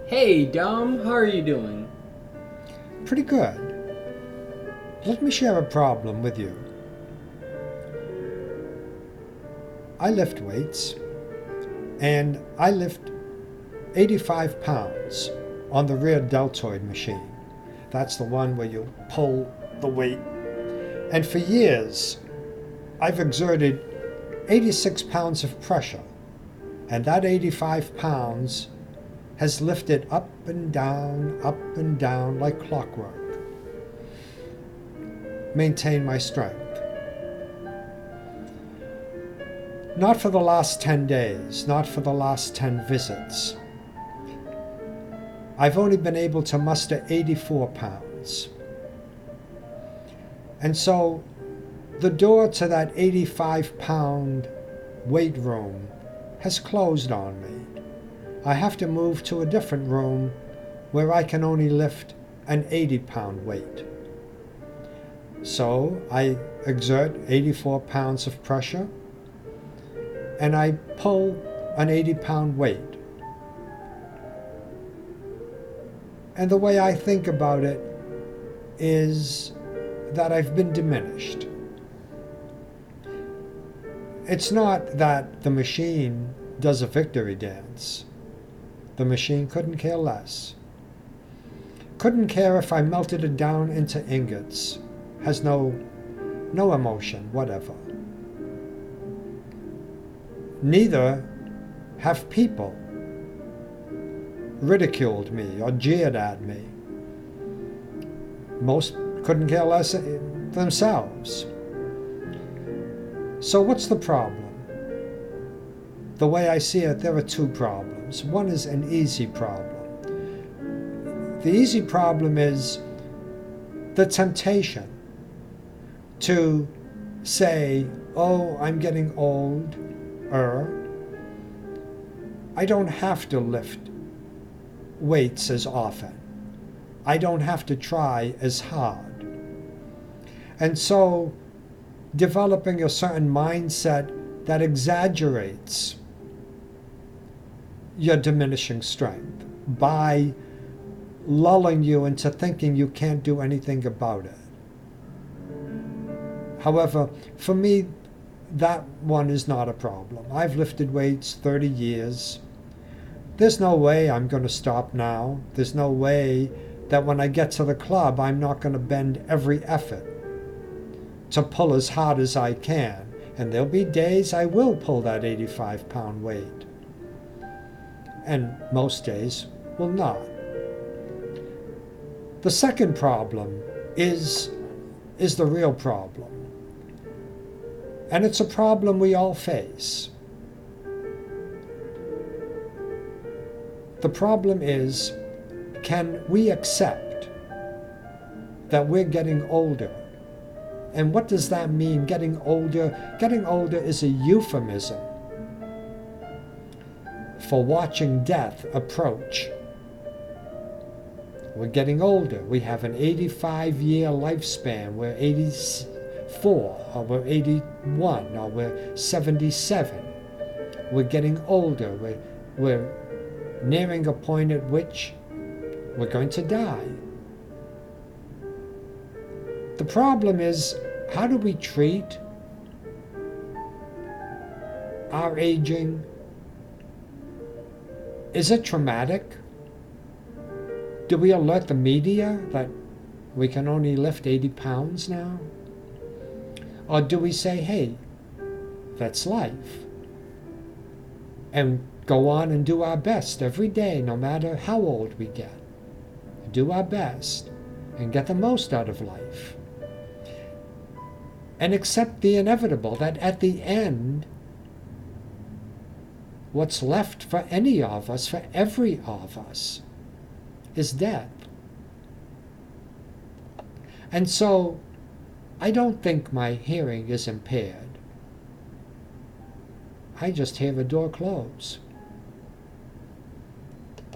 Hey, Dom, how are you doing? Pretty good. Let me share a problem with you. I lift weights, and I lift 85 pounds on the rear deltoid machine. That's the one where you pull the weight. And for years, I've exerted 86 pounds of pressure, and that 85 pounds has lifted up and down like clockwork. Maintain my strength. Not for the last 10 days, not for the last 10 visits. I've only been able to muster 84 pounds. And so the door to that 85-pound weight room has closed on me. I have to move to a different room where I can only lift an 80-pound weight. So I exert 84 pounds of pressure and I pull an 80-pound weight. And the way I think about it is that I've been diminished. It's not that the machine does a victory dance. The machine couldn't care less. Couldn't care if I melted it down into ingots. Has no emotion, whatever. Neither have people ridiculed me or jeered at me. Most couldn't care less themselves. So what's the problem? The way I see it, there are two problems. One is an easy problem. The easy problem is the temptation to say, oh, I'm getting old, I don't have to lift weights as often. I don't have to try as hard. And so developing a certain mindset that exaggerates your diminishing strength by lulling you into thinking you can't do anything about it. However, for me, that one is not a problem. I've lifted weights 30 years. There's no way I'm going to stop now. There's no way that when I get to the club, I'm not going to bend every effort to pull as hard as I can. And there'll be days I will pull that 85-pound weight. And most days will not. The second problem is the real problem. And it's a problem we all face. The problem is, can we accept that we're getting older? And what does that mean, getting older? Getting older is a euphemism for watching death approach. We're getting older. We have an 85-year lifespan. We're 84, or we're 81, or we're 77. We're getting older. We're nearing a point at which we're going to die. The problem is, how do we treat our aging? Is it traumatic? Do we alert the media that we can only lift 80 pounds now? Or do we say, hey, that's life, and go on and do our best every day, no matter how old we get? Do our best and get the most out of life. And accept the inevitable, that at the end, what's left for any of us, for every of us, is death. And so, I don't think my hearing is impaired. I just hear the door close.